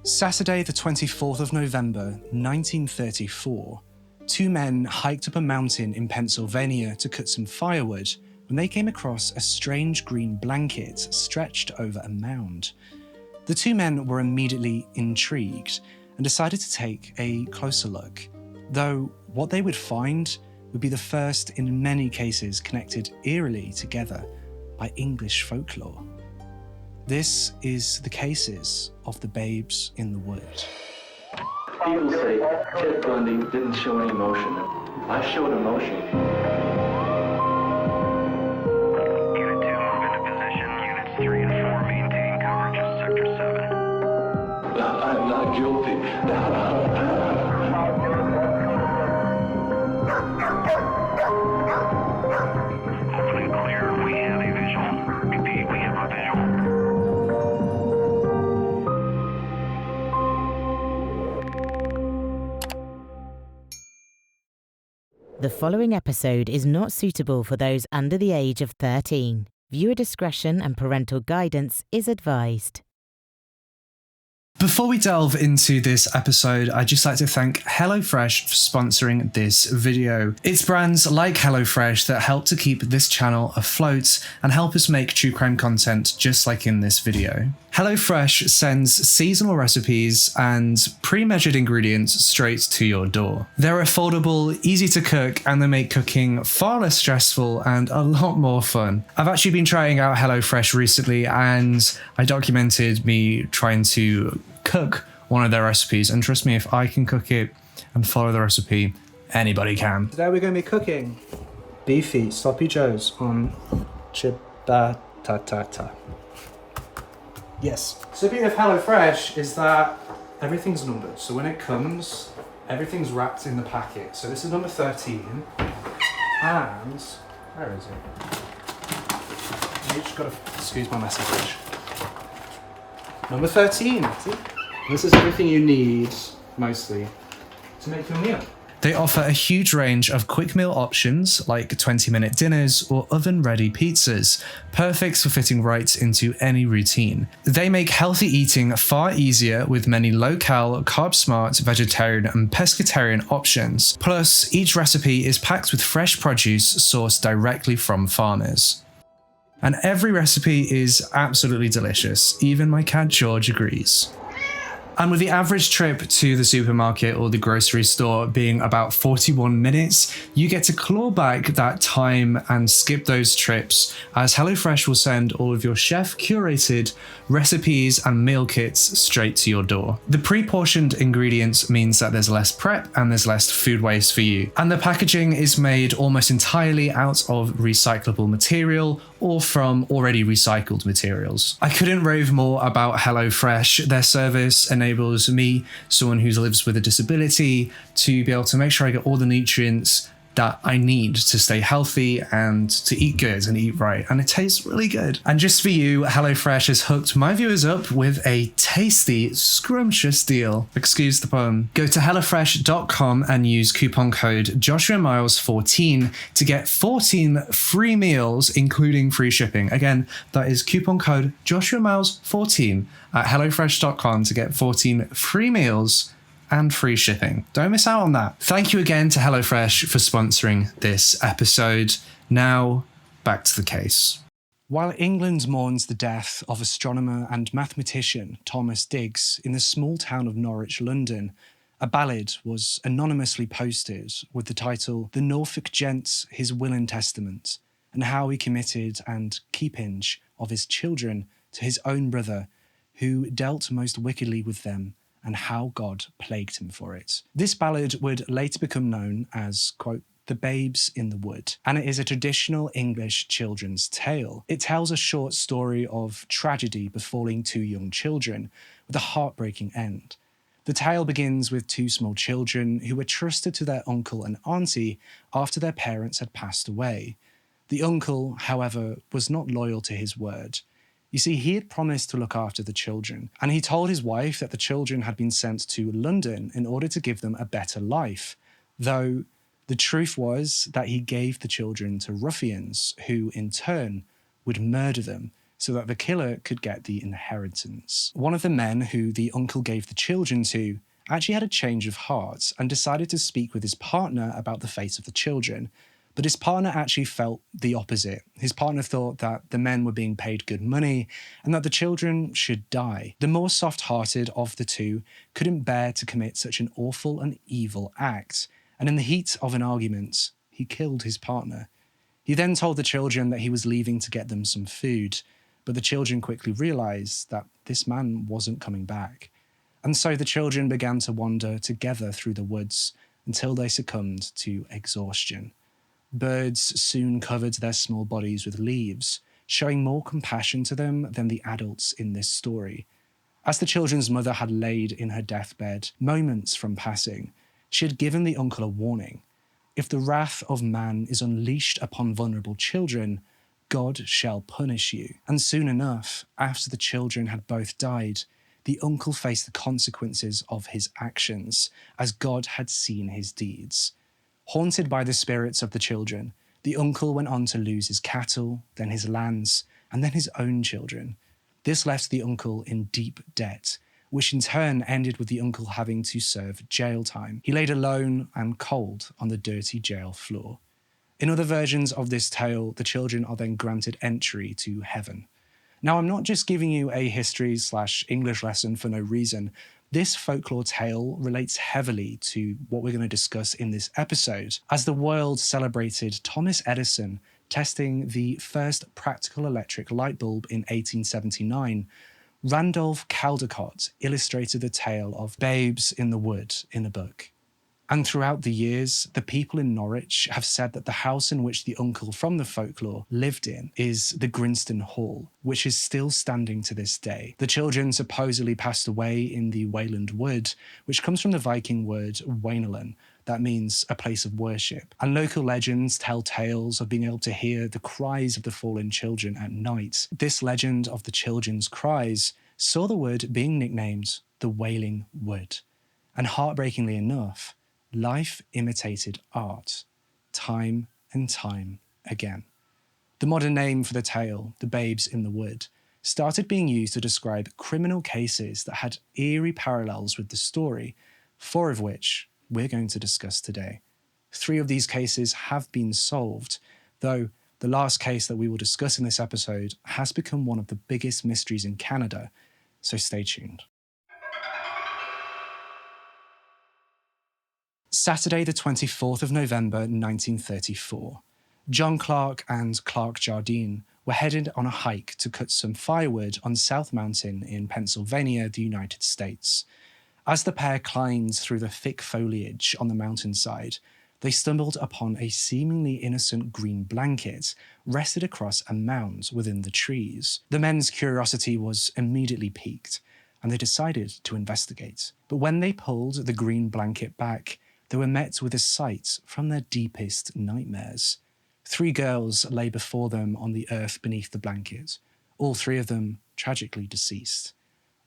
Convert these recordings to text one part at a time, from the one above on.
Saturday, the 24th of November, 1934, two men hiked up a mountain in Pennsylvania to cut some firewood when they came across a strange green blanket stretched over a mound. The two men were immediately intrigued and decided to take a closer look, though what they would find would be the first in many cases connected eerily together by English folklore. This is the cases of the babes in the wood. People say Ted Bundy didn't show any emotion. I showed emotion. Unit 2, move into position. Units 3 and 4, maintain coverage of Sector 7. I'm not guilty. Opening clear. We have a visual. Repeat, we have a visual. The following episode is not suitable for those under the age of 13. Viewer discretion and parental guidance is advised. Before we delve into this episode, I'd just like to thank HelloFresh for sponsoring this video. It's brands like HelloFresh that help to keep this channel afloat and help us make true crime content just like in this video. HelloFresh sends seasonal recipes and pre-measured ingredients straight to your door. They're affordable, easy to cook, and they make cooking far less stressful and a lot more fun. I've actually been trying out HelloFresh recently, and I documented me trying to cook one of their recipes, and trust me, if I can cook it and follow the recipe, anybody can. Today we're going to be cooking beefy sloppy joes on ciabatta. Yes. So the beauty of HelloFresh is that everything's numbered. So when it comes, everything's wrapped in the packet. So this is number 13. And where is it? You just gotta excuse my message. Number 13. See? This is everything you need, mostly, to make your meal. They offer a huge range of quick meal options like 20-minute dinners or oven-ready pizzas, perfect for fitting right into any routine. They make healthy eating far easier with many low-cal, carb-smart, vegetarian and pescatarian options. Plus, each recipe is packed with fresh produce sourced directly from farmers. And every recipe is absolutely delicious. Even my cat George agrees. And with the average trip to the supermarket or the grocery store being about 41 minutes, you get to claw back that time and skip those trips, as HelloFresh will send all of your chef-curated recipes and meal kits straight to your door. The pre-portioned ingredients means that there's less prep and there's less food waste for you. And the packaging is made almost entirely out of recyclable material or from already recycled materials. I couldn't rave more about HelloFresh. Their service enables me, someone who lives with a disability, to be able to make sure I get all the nutrients that I need to stay healthy and to eat good and eat right. And it tastes really good. And just for you, HelloFresh has hooked my viewers up with a tasty, scrumptious deal. Excuse the pun. Go to HelloFresh.com and use coupon code JoshuaMiles14 to get 14 free meals, including free shipping. Again, that is coupon code JoshuaMiles14 at HelloFresh.com to get 14 free meals and free shipping. Don't miss out on that. Thank you again to HelloFresh for sponsoring this episode. Now, back to the case. While England mourns the death of astronomer and mathematician Thomas Digges in the small town of Norwich, London, a ballad was anonymously posted with the title "The Norfolk Gent's His Will and Testament," and how he committed and keepinge of his children to his own brother, who dealt most wickedly with them, and how God plagued him for it. This ballad would later become known as, quote, The Babes in the Wood, and it is a traditional English children's tale. It tells a short story of tragedy befalling two young children with a heartbreaking end. The tale begins with two small children who were trusted to their uncle and auntie after their parents had passed away. The uncle, however, was not loyal to his word. You see, he had promised to look after the children, and he told his wife that the children had been sent to London in order to give them a better life, though the truth was that he gave the children to ruffians who, in turn, would murder them, so that the killer could get the inheritance. One of the men who the uncle gave the children to actually had a change of heart and decided to speak with his partner about the fate of the children. But his partner actually felt the opposite. His partner thought that the men were being paid good money and that the children should die. The more soft-hearted of the two couldn't bear to commit such an awful and evil act, and in the heat of an argument, he killed his partner. He then told the children that he was leaving to get them some food, but the children quickly realised that this man wasn't coming back. And so the children began to wander together through the woods until they succumbed to exhaustion. Birds soon covered their small bodies with leaves, showing more compassion to them than the adults in this story. As the children's mother had laid in her deathbed, moments from passing, she had given the uncle a warning. If the wrath of man is unleashed upon vulnerable children, God shall punish you. And soon enough, after the children had both died, the uncle faced the consequences of his actions, as God had seen his deeds. Haunted by the spirits of the children, the uncle went on to lose his cattle, then his lands, and then his own children. This left the uncle in deep debt, which in turn ended with the uncle having to serve jail time. He laid alone and cold on the dirty jail floor. In other versions of this tale, the children are then granted entry to heaven. Now, I'm not just giving you a history/English lesson for no reason. This folklore tale relates heavily to what we're going to discuss in this episode, as the world celebrated Thomas Edison testing the first practical electric light bulb in 1879. Randolph Caldecott illustrated the tale of babes in the wood in a book. And throughout the years, the people in Norwich have said that the house in which the uncle from the folklore lived in is the Grinston Hall, which is still standing to this day. The children supposedly passed away in the Wayland Wood, which comes from the Viking word Wainelen, that means a place of worship. And local legends tell tales of being able to hear the cries of the fallen children at night. This legend of the children's cries saw the wood being nicknamed the Wailing Wood. And heartbreakingly enough, life imitated art, time and time again. The modern name for the tale, The Babes in the Wood, started being used to describe criminal cases that had eerie parallels with the story, 4 of which we're going to discuss today. 3 of these cases have been solved, though the last case that we will discuss in this episode has become one of the biggest mysteries in Canada, so stay tuned. Saturday, the 24th of November, 1934. John Clark and Clark Jardine were headed on a hike to cut some firewood on South Mountain in Pennsylvania, the United States. As the pair climbed through the thick foliage on the mountainside, they stumbled upon a seemingly innocent green blanket rested across a mound within the trees. The men's curiosity was immediately piqued, and they decided to investigate. But when they pulled the green blanket back, they were met with a sight from their deepest nightmares. 3 girls lay before them on the earth beneath the blanket, all 3 of them tragically deceased.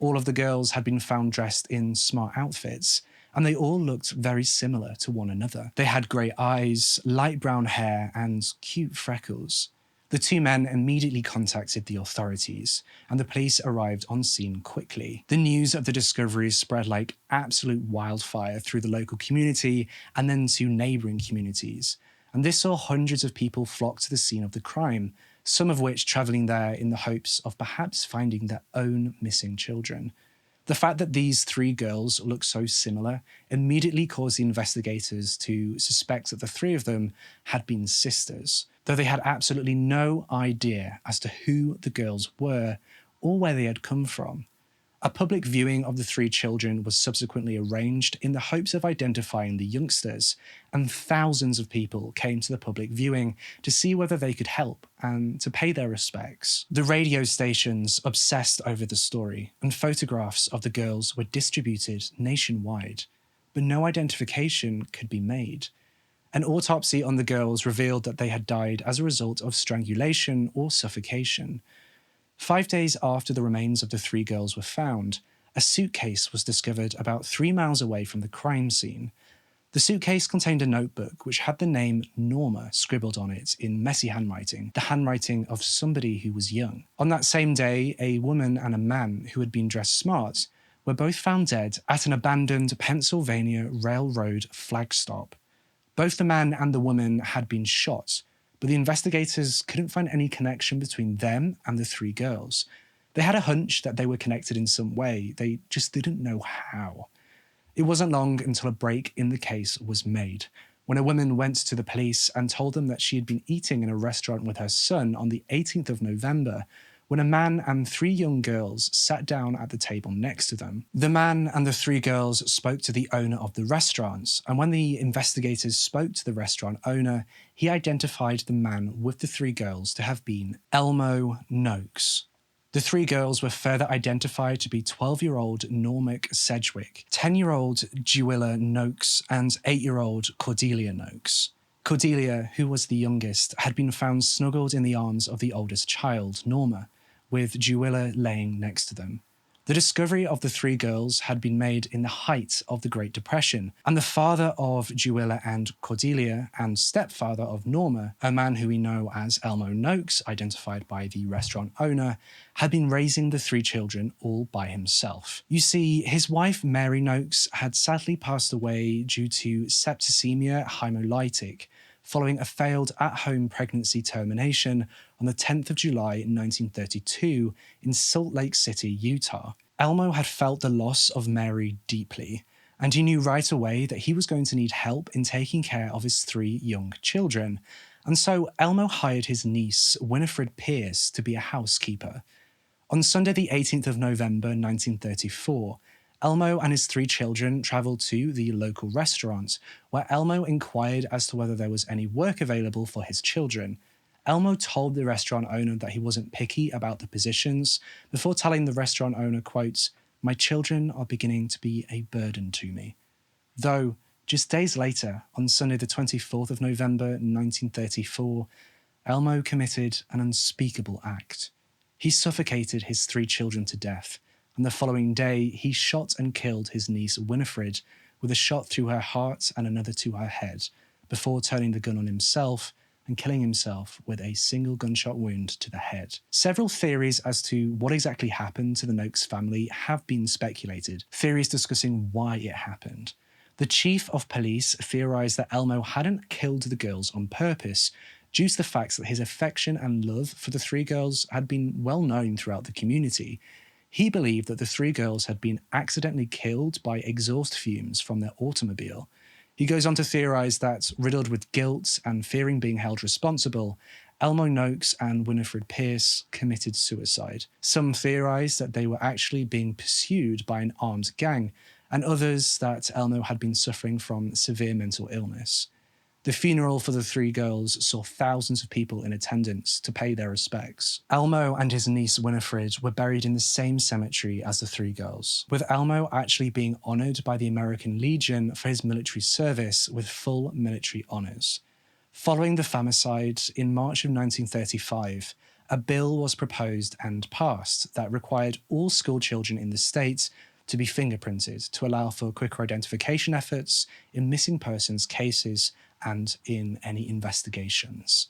All of the girls had been found dressed in smart outfits, and they all looked very similar to one another. They had grey eyes, light brown hair, and cute freckles. The 2 men immediately contacted the authorities, and the police arrived on scene quickly. The news of the discovery spread like absolute wildfire through the local community and then to neighbouring communities, and this saw hundreds of people flock to the scene of the crime, some of which travelling there in the hopes of perhaps finding their own missing children. The fact that these 3 girls looked so similar immediately caused the investigators to suspect that the 3 of them had been sisters, though they had absolutely no idea as to who the girls were or where they had come from. A public viewing of the 3 children was subsequently arranged in the hopes of identifying the youngsters, and thousands of people came to the public viewing to see whether they could help and to pay their respects. The radio stations obsessed over the story, and photographs of the girls were distributed nationwide, but no identification could be made. An autopsy on the girls revealed that they had died as a result of strangulation or suffocation. 5 days after the remains of the 3 girls were found, a suitcase was discovered about 3 miles away from the crime scene. The suitcase contained a notebook which had the name Norma scribbled on it in messy handwriting, the handwriting of somebody who was young. On that same day, a woman and a man who had been dressed smart were both found dead at an abandoned Pennsylvania railroad flag stop. Both the man and the woman had been shot, but the investigators couldn't find any connection between them and the three girls. They had a hunch that they were connected in some way, they just didn't know how. It wasn't long until a break in the case was made, when a woman went to the police and told them that she had been eating in a restaurant with her son on the 18th of November, when a man and three young girls sat down at the table next to them. The man and the three girls spoke to the owner of the restaurant, and when the investigators spoke to the restaurant owner, he identified the man with the three girls to have been Elmo Noakes. The three girls were further identified to be 12-year-old Normic Sedgwick, 10-year-old Jewilla Noakes, and 8-year-old Cordelia Noakes. Cordelia, who was the youngest, had been found snuggled in the arms of the oldest child, Norma, with Jewilla laying next to them. The discovery of the three girls had been made in the height of the Great Depression, and the father of Jewilla and Cordelia and stepfather of Norma, a man who we know as Elmo Noakes, identified by the restaurant owner, had been raising the three children all by himself. You see, his wife Mary Noakes had sadly passed away due to septicemia hemolytic, following a failed at-home pregnancy termination on the 10th of July 1932 in Salt Lake City, Utah. Elmo had felt the loss of Mary deeply, and he knew right away that he was going to need help in taking care of his three young children, and so Elmo hired his niece, Winifred Pierce, to be a housekeeper. On Sunday the 18th of November 1934, Elmo and his three children travelled to the local restaurant, where Elmo inquired as to whether there was any work available for his children. Elmo told the restaurant owner that he wasn't picky about the positions, before telling the restaurant owner, quote, "My children are beginning to be a burden to me." Though, just days later, on Sunday the 24th of November 1934, Elmo committed an unspeakable act. He suffocated his three children to death, and the following day he shot and killed his niece Winifred with a shot through her heart and another to her head, before turning the gun on himself and killing himself with a single gunshot wound to the head. Several theories as to what exactly happened to the Noakes family have been speculated, theories discussing why it happened. The chief of police theorised that Elmo hadn't killed the girls on purpose, due to the fact that his affection and love for the three girls had been well known throughout the community. He believed that the three girls had been accidentally killed by exhaust fumes from their automobile. He goes on to theorise that, riddled with guilt and fearing being held responsible, Elmo Noakes and Winifred Pierce committed suicide. Some theorise that they were actually being pursued by an armed gang, and others that Elmo had been suffering from severe mental illness. The funeral for the three girls saw thousands of people in attendance to pay their respects. Elmo and his niece Winifred were buried in the same cemetery as the three girls, with Elmo actually being honoured by the American Legion for his military service with full military honours. Following the famicide, in March of 1935, a bill was proposed and passed that required all school children in the state to be fingerprinted to allow for quicker identification efforts in missing persons cases and in any investigations.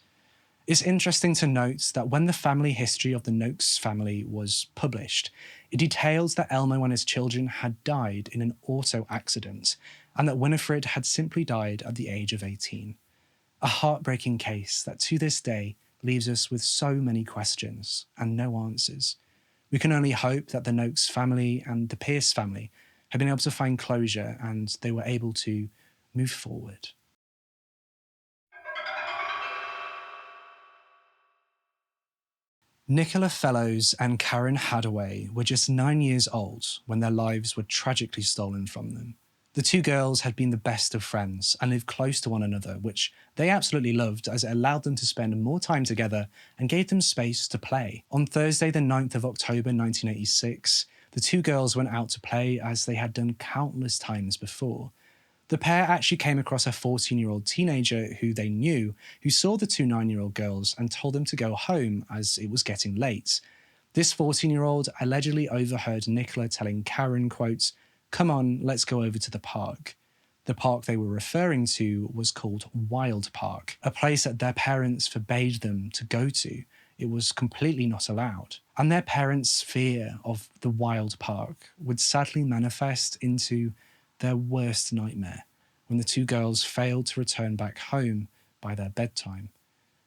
It's interesting to note that when the family history of the Noakes family was published, it details that Elmo and his children had died in an auto accident, and that Winifred had simply died at the age of 18. A heartbreaking case that to this day leaves us with so many questions and no answers. We can only hope that the Noakes family and the Pierce family have been able to find closure and they were able to move forward. Nicola Fellows and Karen Hadaway were just 9 years old when their lives were tragically stolen from them. The two girls had been the best of friends and lived close to one another, which they absolutely loved as it allowed them to spend more time together and gave them space to play. On Thursday, the 9th of October 1986, the two girls went out to play as they had done countless times before. The pair actually came across a 14-year-old teenager who they knew, who saw the two 9-year-old girls and told them to go home as it was getting late. This 14-year-old allegedly overheard Nicola telling Karen, quote, "Come on, let's go over to the park." The park they were referring to was called Wild Park, a place that their parents forbade them to go to. It was completely not allowed. And their parents' fear of the Wild Park would sadly manifest into their worst nightmare when the two girls failed to return back home by their bedtime.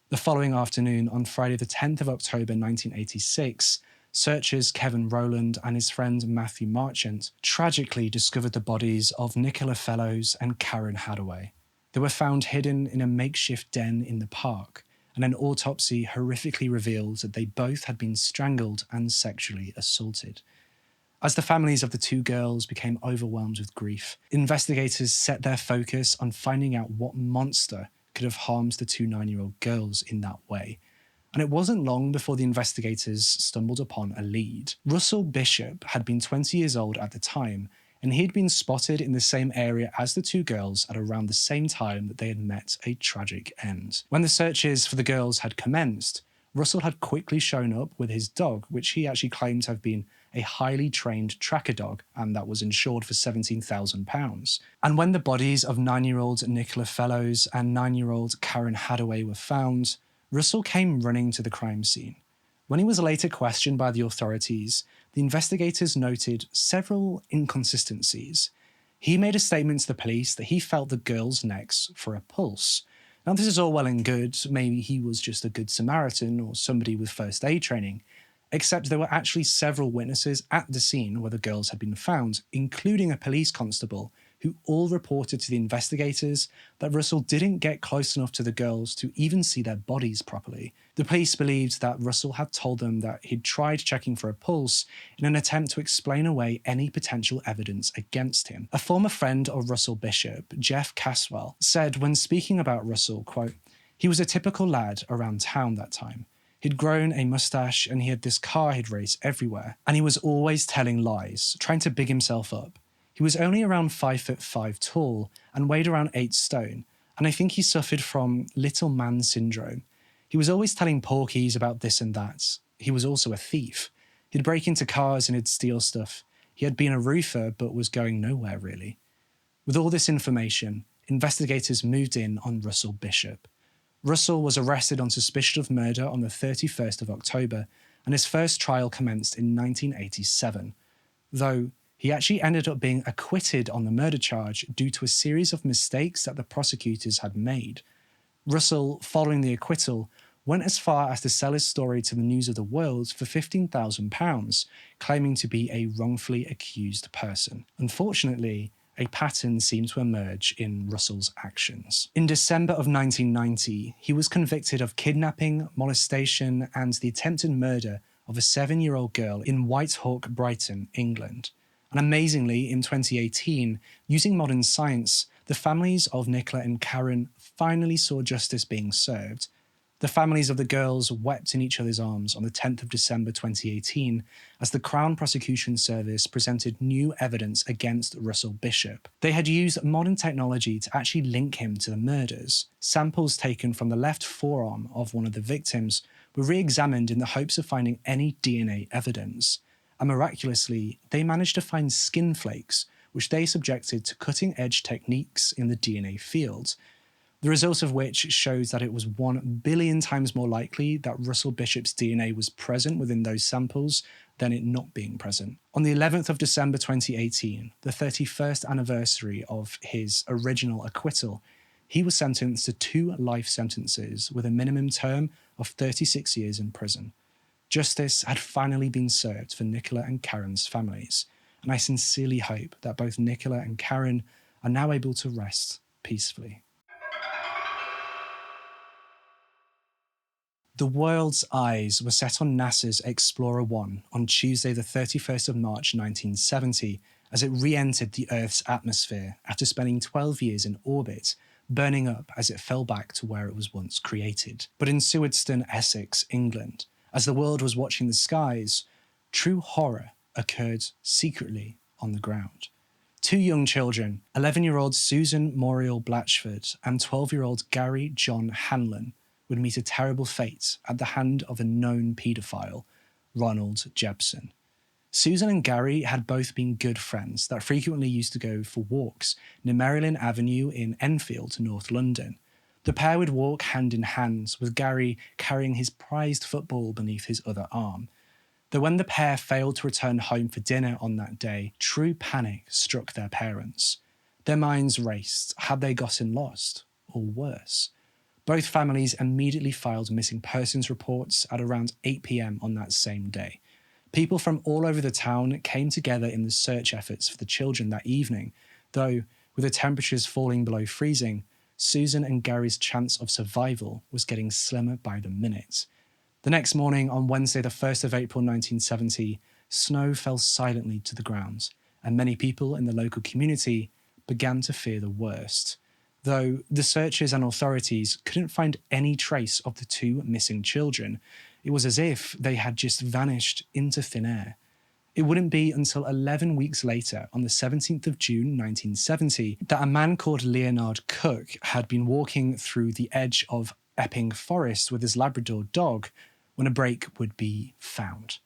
The following afternoon, on Friday the 10th of October 1986, searchers Kevin Rowland and his friend Matthew Marchant tragically discovered the bodies of Nicola Fellows and Karen Hadaway. They were found hidden in a makeshift den in the park, and an autopsy horrifically revealed that they both had been strangled and sexually assaulted. As the families of the two girls became overwhelmed with grief, investigators set their focus on finding out what monster could have harmed the two 9-year-old girls in that way. And it wasn't long before the investigators stumbled upon a lead. Russell Bishop had been 20 years old at the time, and he had been spotted in the same area as the two girls at around the same time that they had met a tragic end. When the searches for the girls had commenced, Russell had quickly shown up with his dog, which he actually claimed to have been a highly trained tracker dog, and that was insured for £17,000. And when the bodies of 9-year-old Nicola Fellows and 9-year-old Karen Hadaway were found, Russell came running to the crime scene. When he was later questioned by the authorities, the investigators noted several inconsistencies. He made a statement to the police that he felt the girls' necks for a pulse. Now, this is all well and good. Maybe he was just a good Samaritan or somebody with first aid training, except there were actually several witnesses at the scene where the girls had been found, including a police constable, who all reported to the investigators that Russell didn't get close enough to the girls to even see their bodies properly. The police believed that Russell had told them that he'd tried checking for a pulse in an attempt to explain away any potential evidence against him. A former friend of Russell Bishop, Jeff Caswell, said when speaking about Russell, quote, "He was a typical lad around town that time. He'd grown a mustache and he had this car he'd race everywhere. And he was always telling lies, trying to big himself up. He was only around 5'5" tall and weighed around 8 stone, and I think he suffered from little man syndrome. He was always telling porkies about this and that. He was also a thief. He'd break into cars and he'd steal stuff. He had been a roofer but was going nowhere really." With all this information, investigators moved in on Russell Bishop. Russell was arrested on suspicion of murder on the 31st of October, and his first trial commenced in 1987, though he actually ended up being acquitted on the murder charge due to a series of mistakes that the prosecutors had made. Russell, following the acquittal, went as far as to sell his story to the News of the World for £15,000, claiming to be a wrongfully accused person. Unfortunately, a pattern seemed to emerge in Russell's actions. In December of 1990, he was convicted of kidnapping, molestation, and the attempted murder of a 7-year-old girl in Whitehawk, Brighton, England. And amazingly, in 2018, using modern science, the families of Nicola and Karen finally saw justice being served. The families of the girls wept in each other's arms on the 10th of December 2018 as the Crown Prosecution Service presented new evidence against Russell Bishop. They had used modern technology to actually link him to the murders. Samples taken from the left forearm of one of the victims were re-examined in the hopes of finding any DNA evidence. And miraculously, they managed to find skin flakes, which they subjected to cutting-edge techniques in the DNA field, the result of which shows that it was 1 billion times more likely that Russell Bishop's DNA was present within those samples than it not being present. On the 11th of December 2018, the 31st anniversary of his original acquittal, he was sentenced to 2 life sentences with a minimum term of 36 years in prison. Justice had finally been served for Nicola and Karen's families, and I sincerely hope that both Nicola and Karen are now able to rest peacefully. The world's eyes were set on NASA's Explorer 1 on Tuesday the 31st of March 1970 as it re-entered the Earth's atmosphere after spending 12 years in orbit, burning up as it fell back to where it was once created. But in Sewardstone, Essex, England, as the world was watching the skies, true horror occurred secretly on the ground. 2 young children, 11-year-old Susan Moriel Blatchford and 12-year-old Gary John Hanlon, would meet a terrible fate at the hand of a known paedophile, Ronald Jebsen. Susan and Gary had both been good friends that frequently used to go for walks near Maryland Avenue in Enfield, North London. The pair would walk hand in hand, with Gary carrying his prized football beneath his other arm. Though when the pair failed to return home for dinner on that day, true panic struck their parents. Their minds raced. Had they gotten lost? Or worse? Both families immediately filed missing persons reports at around 8 p.m. on that same day. People from all over the town came together in the search efforts for the children that evening, though, with the temperatures falling below freezing, Susan and Gary's chance of survival was getting slimmer by the minute. The next morning, on Wednesday the 1st of April 1970, snow fell silently to the ground, and many people in the local community began to fear the worst. Though the searchers and authorities couldn't find any trace of the two missing children, it was as if they had just vanished into thin air. It wouldn't be until 11 weeks later, on the 17th of June 1970, that a man called Leonard Cook had been walking through the edge of Epping Forest with his Labrador dog when a break would be found.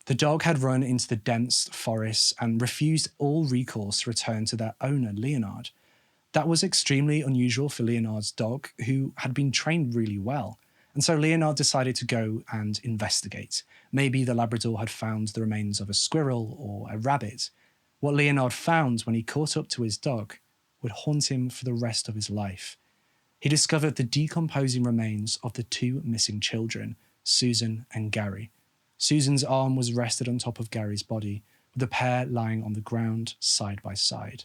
The dog had run into the dense forest and refused all recourse to return to their owner, Leonard. That was extremely unusual for Leonard's dog, who had been trained really well. And so Leonard decided to go and investigate. Maybe the Labrador had found the remains of a squirrel or a rabbit. What Leonard found when he caught up to his dog would haunt him for the rest of his life. He discovered the decomposing remains of the two missing children, Susan and Gary. Susan's arm was rested on top of Gary's body, with the pair lying on the ground side by side.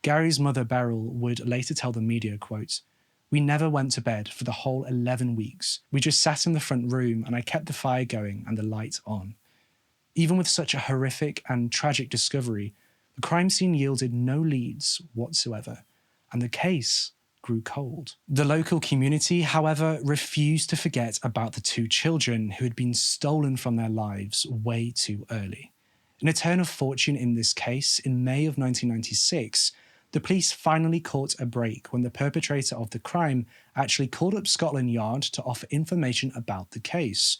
Gary's mother, Beryl, would later tell the media, quote, "We never went to bed for the whole 11 weeks. We just sat in the front room and I kept the fire going and the light on." Even with such a horrific and tragic discovery, the crime scene yielded no leads whatsoever, and the case grew cold. The local community, however, refused to forget about the two children who had been stolen from their lives way too early. In a turn of fortune in this case, in May of 1996, the police finally caught a break when the perpetrator of the crime actually called up Scotland Yard to offer information about the case.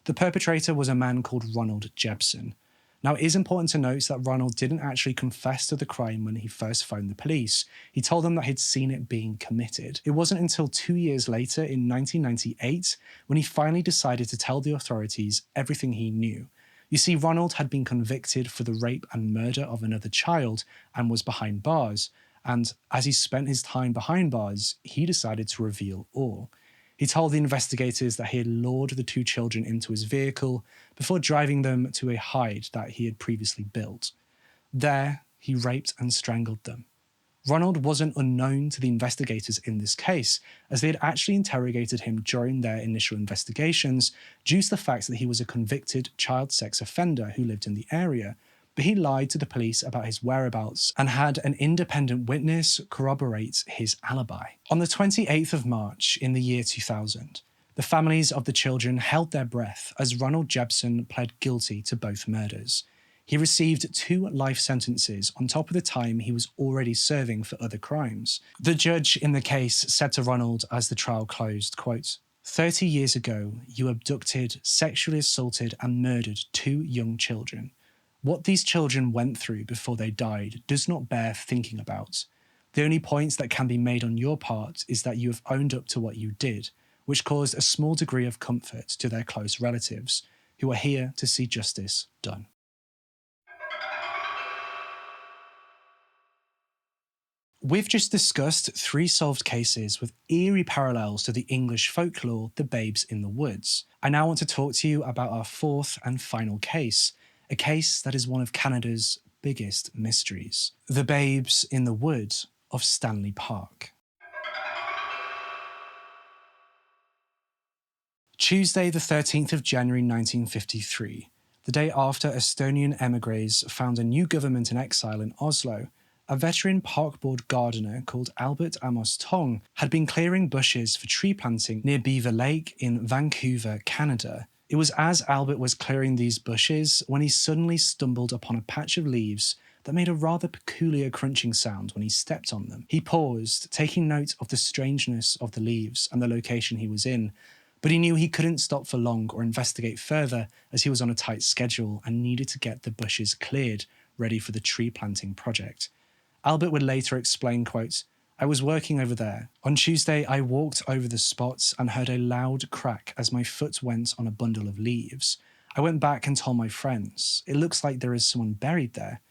The perpetrator was a man called Ronald Jebson. Now, it is important to note that Ronald didn't actually confess to the crime when he first phoned the police. He told them that he'd seen it being committed. It wasn't until 2 years later, in 1998, when he finally decided to tell the authorities everything he knew. You see, Ronald had been convicted for the rape and murder of another child and was behind bars. And as he spent his time behind bars, he decided to reveal all. He told the investigators that he had lured the two children into his vehicle before driving them to a hide that he had previously built. There, he raped and strangled them. Ronald wasn't unknown to the investigators in this case, as they had actually interrogated him during their initial investigations due to the fact that he was a convicted child sex offender who lived in the area, but he lied to the police about his whereabouts and had an independent witness corroborate his alibi. On the 28th of March in the year 2000, the families of the children held their breath as Ronald Jebson pled guilty to both murders. He received 2 life sentences on top of the time he was already serving for other crimes. The judge in the case said to Ronald as the trial closed, quote, 30 years ago, you abducted, sexually assaulted and murdered 2 young children. What these children went through before they died does not bear thinking about. The only point that can be made on your part is that you have owned up to what you did, which caused a small degree of comfort to their close relatives, who are here to see justice done. We've just discussed 3 solved cases with eerie parallels to the English folklore, The Babes in the Woods. I now want to talk to you about our 4th and final case, a case that is one of Canada's biggest mysteries. The Babes in the Wood of Stanley Park. Tuesday the 13th of January 1953, the day after Estonian émigrés found a new government in exile in Oslo, a veteran park board gardener called Albert Amos Tong had been clearing bushes for tree planting near Beaver Lake in Vancouver, Canada. It was as Albert was clearing these bushes when he suddenly stumbled upon a patch of leaves that made a rather peculiar crunching sound when he stepped on them. He paused, taking note of the strangeness of the leaves and the location he was in, But he knew he couldn't stop for long or investigate further as he was on a tight schedule and needed to get the bushes cleared, ready for the tree planting project. Albert would later explain, quote, "I was working over there. On Tuesday, I walked over the spots and heard a loud crack as my foot went on a bundle of leaves. I went back and told my friends. It looks like there is someone buried there.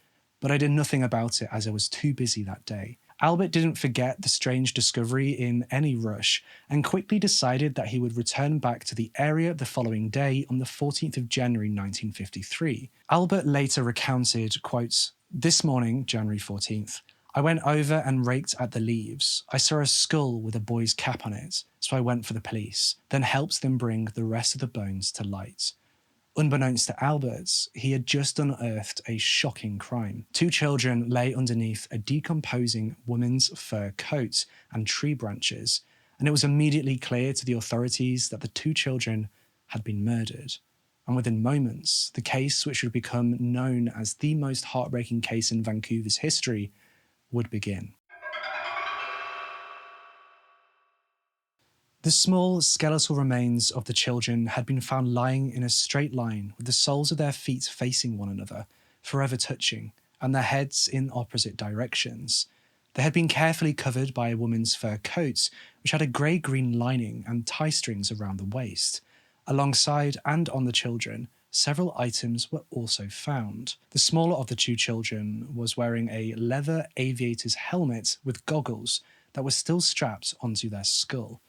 But I did nothing about it as I was too busy that day." Albert didn't forget the strange discovery in any rush and quickly decided that he would return back to the area the following day on the 14th of January 1953. Albert later recounted, quote, "This morning, January 14th, I went over and raked at the leaves. I saw a skull with a boy's cap on it, so I went for the police, then helped them bring the rest of the bones to light." Unbeknownst to Albert, he had just unearthed a shocking crime. 2 children lay underneath a decomposing woman's fur coat and tree branches, and it was immediately clear to the authorities that the 2 children had been murdered. And within moments, the case, which would become known as the most heartbreaking case in Vancouver's history, would begin. The small skeletal remains of the children had been found lying in a straight line with the soles of their feet facing one another, forever touching, and their heads in opposite directions. They had been carefully covered by a woman's fur coat, which had a grey-green lining and tie strings around the waist. Alongside and on the children, several items were also found. The smaller of the 2 children was wearing a leather aviator's helmet with goggles that were still strapped onto their skull.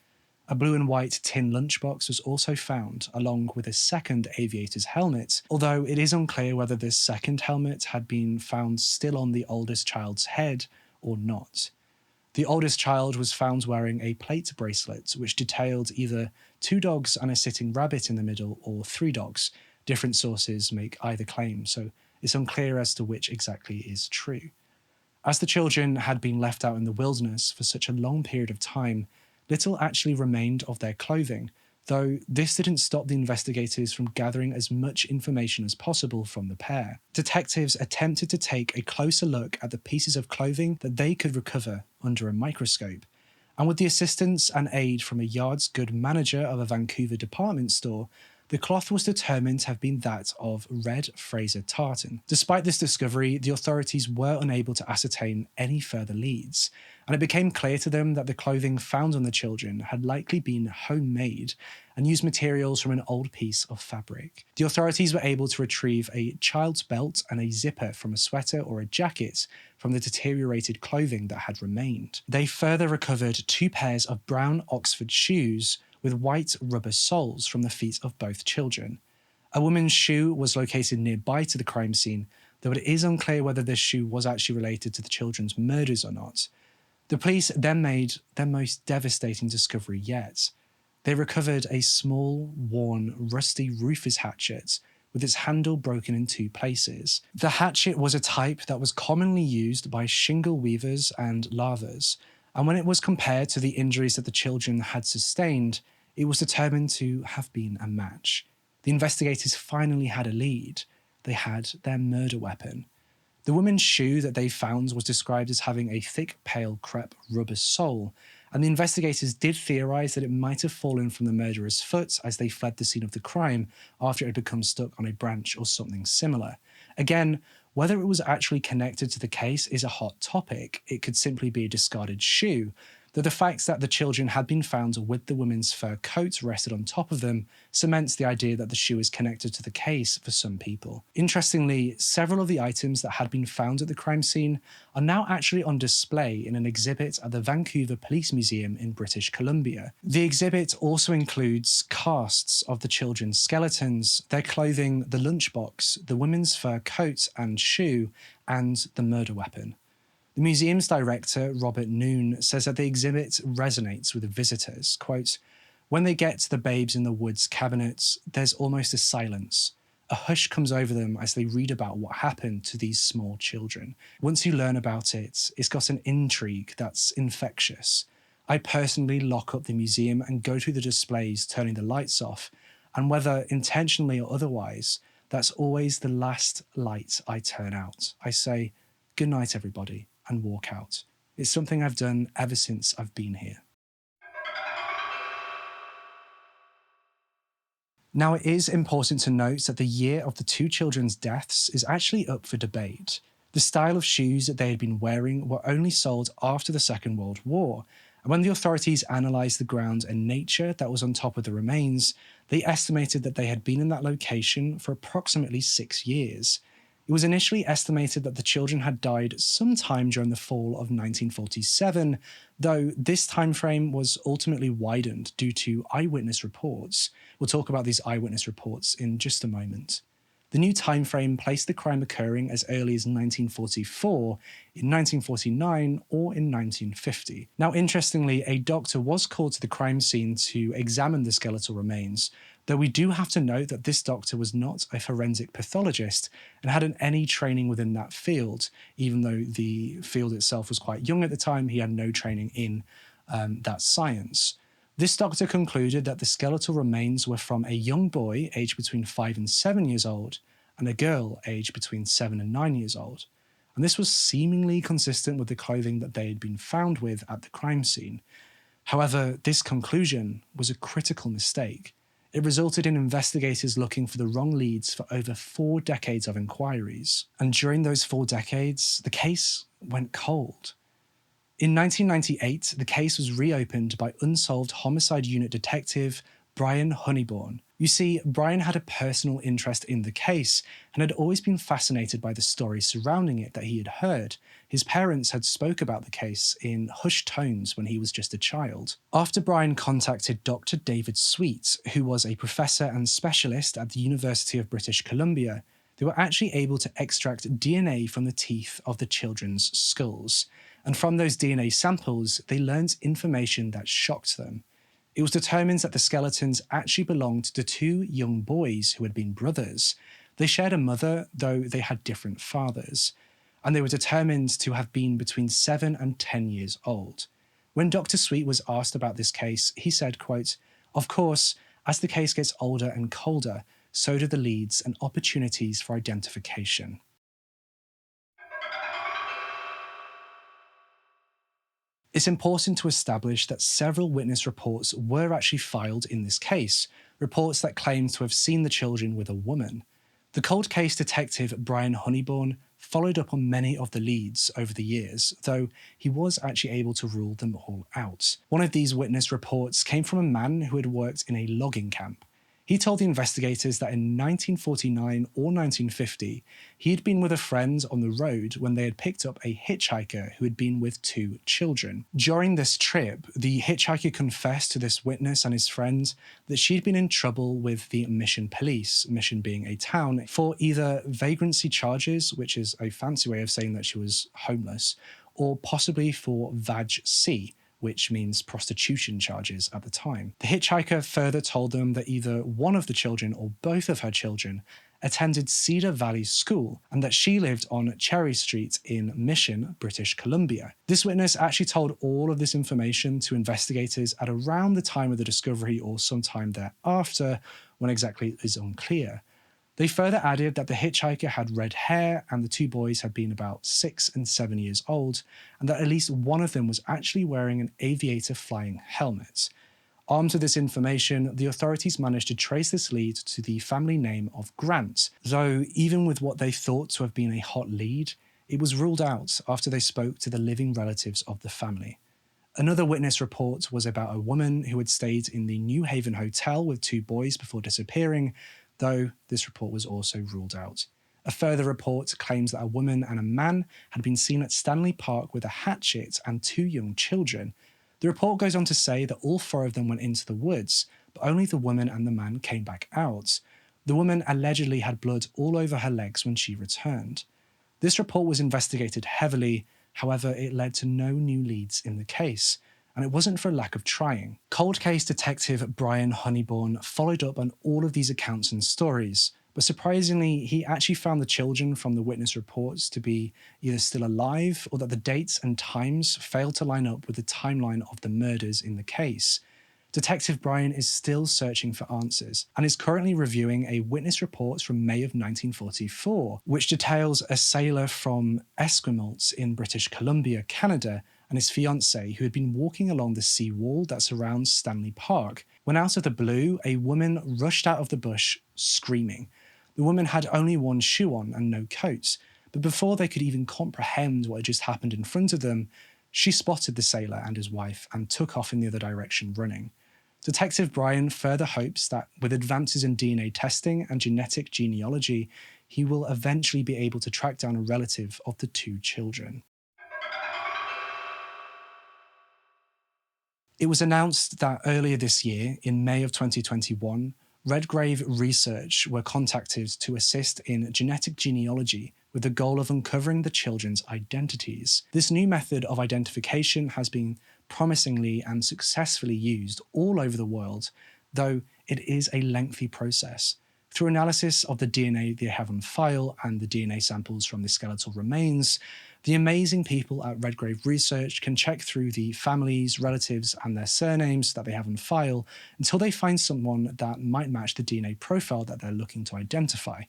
A blue and white tin lunchbox was also found, along with a second aviator's helmet, although it is unclear whether this second helmet had been found still on the oldest child's head or not. The oldest child was found wearing a plate bracelet, which detailed either 2 dogs and a sitting rabbit in the middle, or 3 dogs. Different sources make either claim, so it's unclear as to which exactly is true. As the children had been left out in the wilderness for such a long period of time, little actually remained of their clothing, though this didn't stop the investigators from gathering as much information as possible from the pair. Detectives attempted to take a closer look at the pieces of clothing that they could recover under a microscope, and with the assistance and aid from a yard's good manager of a Vancouver department store, the cloth was determined to have been that of red Fraser tartan. Despite this discovery, the authorities were unable to ascertain any further leads, and it became clear to them that the clothing found on the children had likely been homemade and used materials from an old piece of fabric. The authorities were able to retrieve a child's belt and a zipper from a sweater or a jacket from the deteriorated clothing that had remained. They further recovered 2 pairs of brown Oxford shoes with white rubber soles from the feet of both children. A woman's shoe was located nearby to the crime scene, though it is unclear whether this shoe was actually related to the children's murders or not. The police then made their most devastating discovery yet. They recovered a small, worn, rusty roofer's hatchet with its handle broken in 2 places. The hatchet was a type that was commonly used by shingle weavers and lavers, and when it was compared to the injuries that the children had sustained, it was determined to have been a match. The investigators finally had a lead. They had their murder weapon. The woman's shoe that they found was described as having a thick, pale crepe rubber sole, and the investigators did theorise that it might have fallen from the murderer's foot as they fled the scene of the crime after it had become stuck on a branch or something similar. Again, whether it was actually connected to the case is a hot topic. It could simply be a discarded shoe, though the fact that the children had been found with the women's fur coats rested on top of them cements the idea that the shoe is connected to the case for some people. Interestingly, several of the items that had been found at the crime scene are now actually on display in an exhibit at the Vancouver Police Museum in British Columbia. The exhibit also includes casts of the children's skeletons, their clothing, the lunchbox, the women's fur coat and shoe, and the murder weapon. The museum's director, Robert Noon, says that the exhibit resonates with the visitors. Quote, "When they get to the Babes in the Woods cabinets, there's almost a silence. A hush comes over them as they read about what happened to these small children. Once you learn about it, it's got an intrigue that's infectious. I personally lock up the museum and go through the displays turning the lights off, and whether intentionally or otherwise, that's always the last light I turn out. I say, 'Good night, everybody,' and walk out. It's something I've done ever since I've been here." Now, it is important to note that the year of the two children's deaths is actually up for debate. The style of shoes that they had been wearing were only sold after the Second World War, and when the authorities analysed the ground and nature that was on top of the remains, they estimated that they had been in that location for approximately 6 years. It was initially estimated that the children had died sometime during the fall of 1947, though this time frame was ultimately widened due to eyewitness reports. We'll talk about these eyewitness reports in just a moment. The new time frame placed the crime occurring as early as 1944, in 1949, or in 1950. Now, interestingly, a doctor was called to the crime scene to examine the skeletal remains, though we do have to note that this doctor was not a forensic pathologist and hadn't any training within that field. Even though the field itself was quite young at the time, he had no training in that science. This doctor concluded that the skeletal remains were from a young boy aged between 5 and 7 years old and a girl aged between 7 and 9 years old. And this was seemingly consistent with the clothing that they had been found with at the crime scene. However, this conclusion was a critical mistake. It resulted in investigators looking for the wrong leads for over 4 decades of inquiries. And during those 4 decades, the case went cold. In 1998, the case was reopened by Unsolved Homicide Unit Detective Brian Honeybourne. You see, Brian had a personal interest in the case and had always been fascinated by the stories surrounding it that he had heard. His parents had spoke about the case in hushed tones when he was just a child. After Brian contacted Dr. David Sweet, who was a professor and specialist at the University of British Columbia, they were actually able to extract DNA from the teeth of the children's skulls. And from those DNA samples, they learned information that shocked them. It was determined that the skeletons actually belonged to 2 young boys who had been brothers. They shared a mother, though they had different fathers. And they were determined to have been between 7 and 10 years old. When Dr. Sweet was asked about this case, he said, quote, "Of course, as the case gets older and colder, so do the leads and opportunities for identification." It's important to establish that several witness reports were actually filed in this case, reports that claimed to have seen the children with a woman. The cold case detective Brian Honeybourne followed up on many of the leads over the years, though he was actually able to rule them all out. One of these witness reports came from a man who had worked in a logging camp. He told the investigators that in 1949 or 1950, he had been with a friend on the road when they had picked up a hitchhiker who had been with 2 children. During this trip, the hitchhiker confessed to this witness and his friend that she'd been in trouble with the Mission police, Mission being a town, for either vagrancy charges, which is a fancy way of saying that she was homeless, or possibly for vag-c, which means prostitution charges at the time. The hitchhiker further told them that either one of the children or both of her children attended Cedar Valley School and that she lived on Cherry Street in Mission, British Columbia. This witness actually told all of this information to investigators at around the time of the discovery or sometime thereafter, when exactly is unclear. They further added that the hitchhiker had red hair and the 2 boys had been about 6 and 7 years old, and that at least one of them was actually wearing an aviator flying helmet. Armed with this information, the authorities managed to trace this lead to the family name of Grant, though even with what they thought to have been a hot lead, it was ruled out after they spoke to the living relatives of the family. Another witness report was about a woman who had stayed in the New Haven Hotel with 2 boys before disappearing, though this report was also ruled out. A further report claims that a woman and a man had been seen at Stanley Park with a hatchet and 2 young children. The report goes on to say that all 4 of them went into the woods, but only the woman and the man came back out. The woman allegedly had blood all over her legs when she returned. This report was investigated heavily, however, it led to no new leads in the case. And it wasn't for lack of trying. Cold case detective Brian Honeybourne followed up on all of these accounts and stories, but surprisingly, he actually found the children from the witness reports to be either still alive or that the dates and times failed to line up with the timeline of the murders in the case. Detective Brian is still searching for answers and is currently reviewing a witness report from May of 1944, which details a sailor from Esquimalt in British Columbia, Canada, and his fiancée who had been walking along the sea wall that surrounds Stanley Park when out of the blue, a woman rushed out of the bush screaming. The woman had only one shoe on and no coat, but before they could even comprehend what had just happened in front of them, she spotted the sailor and his wife and took off in the other direction running. Detective Brian further hopes that with advances in DNA testing and genetic genealogy, he will eventually be able to track down a relative of the two children. It was announced that earlier this year, in May of 2021, Redgrave Research were contacted to assist in genetic genealogy with the goal of uncovering the children's identities. This new method of identification has been promisingly and successfully used all over the world, though it is a lengthy process. Through analysis of the DNA they have on file and the DNA samples from the skeletal remains, the amazing people at Redgrave Research can check through the families, relatives, and their surnames that they have on file until they find someone that might match the DNA profile that they're looking to identify.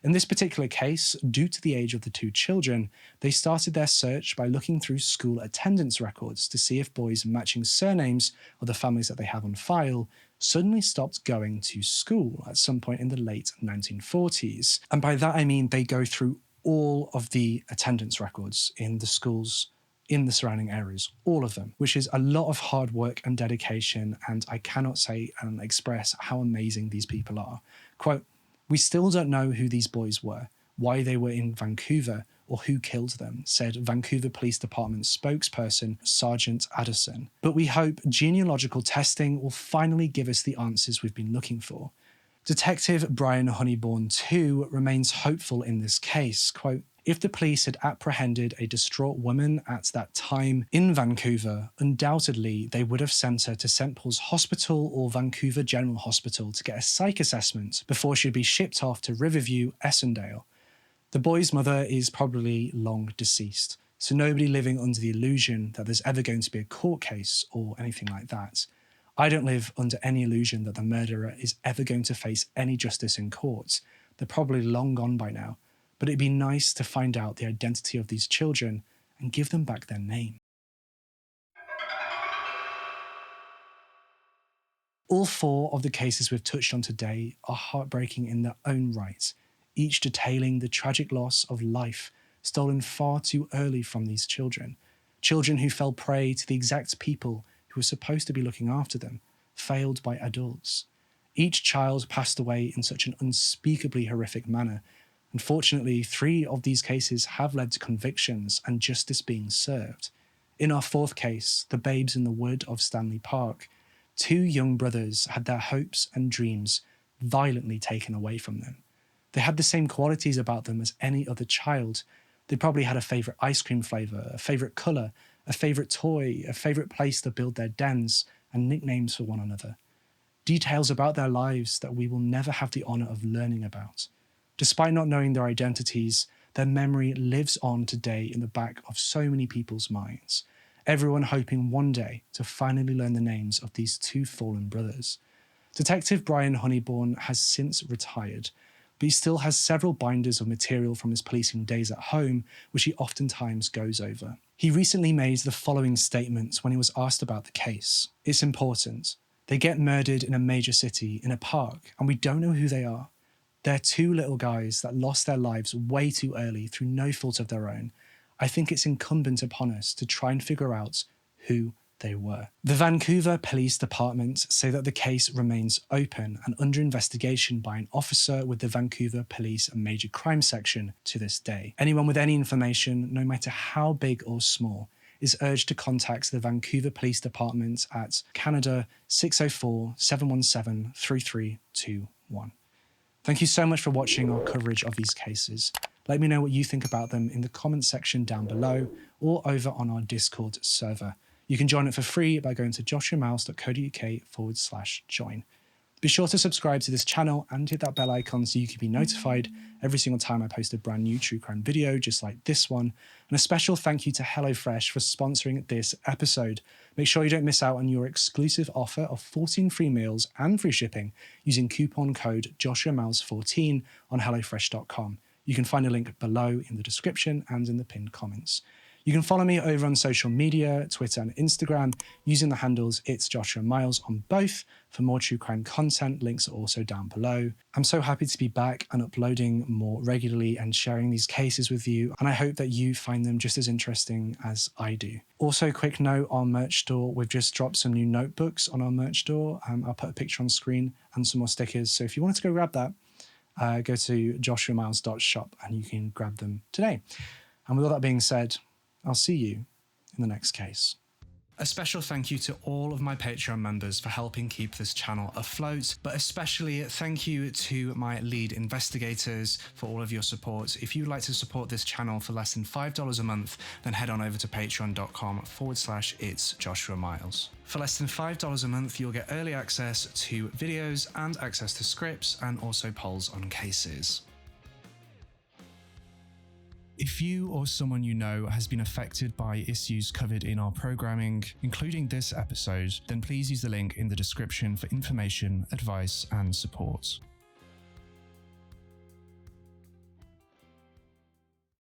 In this particular case, due to the age of the two children, they started their search by looking through school attendance records to see if boys matching surnames of the families that they have on file suddenly stopped going to school at some point in the late 1940s. And by that I mean they go through all of the attendance records in the schools in the surrounding areas, all of them, which is a lot of hard work and dedication, and I cannot say and express how amazing these people are. Quote, "We still don't know who these boys were, why they were in Vancouver, or who killed them," said Vancouver Police Department spokesperson Sergeant Addison. "But we hope genealogical testing will finally give us the answers we've been looking for." Detective Brian Honeybourne, too, remains hopeful in this case. Quote, "If the police had apprehended a distraught woman at that time in Vancouver, undoubtedly they would have sent her to St. Paul's Hospital or Vancouver General Hospital to get a psych assessment before she'd be shipped off to Riverview, Essendale. The boy's mother is probably long deceased, so nobody living under the illusion that there's ever going to be a court case or anything like that. I don't live under any illusion that the murderer is ever going to face any justice in court. They're probably long gone by now, but it'd be nice to find out the identity of these children and give them back their name." All four of the cases we've touched on today are heartbreaking in their own right, each detailing the tragic loss of life stolen far too early from these children. Children who fell prey to the exact people who were supposed to be looking after them, failed by adults. Each child passed away in such an unspeakably horrific manner. Unfortunately, 3 of these cases have led to convictions and justice being served. In our 4th case, the babes in the wood of Stanley Park, 2 young brothers had their hopes and dreams violently taken away from them. They had the same qualities about them as any other child. They probably had a favourite ice cream flavour, a favourite colour, a favourite toy, a favourite place to build their dens, and nicknames for one another. Details about their lives that we will never have the honour of learning about. Despite not knowing their identities, their memory lives on today in the back of so many people's minds. Everyone hoping one day to finally learn the names of these 2 fallen brothers. Detective Brian Honeybourne has since retired, but he still has several binders of material from his policing days at home, which he oftentimes goes over. He recently made the following statement when he was asked about the case. "It's important. They get murdered in a major city, in a park, and we don't know who they are. They're 2 little guys that lost their lives way too early through no fault of their own. I think it's incumbent upon us to try and figure out who they were." The Vancouver Police Department say that the case remains open and under investigation by an officer with the Vancouver Police Major Crime Section to this day. Anyone with any information, no matter how big or small, is urged to contact the Vancouver Police Department at Canada 604-717-3321. Thank you so much for watching our coverage of these cases. Let me know what you think about them in the comments section down below or over on our Discord server. You can join it for free by going to joshuamilesyt.co.uk/join. Be sure to subscribe to this channel and hit that bell icon so you can be notified every single time I post a brand new true crime video just like this one. And a special thank you to HelloFresh for sponsoring this episode. Make sure you don't miss out on your exclusive offer of 14 free meals and free shipping using coupon code JoshuaMiles14 on HelloFresh.com. You can find a link below in the description and in the pinned comments. You can follow me over on social media, Twitter and Instagram, using the handles itsjoshuamiles on both. For more true crime content, links are also down below. I'm so happy to be back and uploading more regularly and sharing these cases with you, and I hope that you find them just as interesting as I do. Also, quick note on merch store, we've just dropped some new notebooks on our merch store. I'll put a picture on screen and some more stickers, so if you wanted to go grab that, go to joshuamiles.shop and you can grab them today. And with all that being said, I'll see you in the next case. A special thank you to all of my Patreon members for helping keep this channel afloat, but especially thank you to my lead investigators for all of your support. If you'd like to support this channel for less than $5 a month, then head on over to patreon.com/itsjoshuamiles. For less than $5 a month, you'll get early access to videos and access to scripts and also polls on cases. If you or someone you know has been affected by issues covered in our programming, including this episode, then please use the link in the description for information, advice, and support.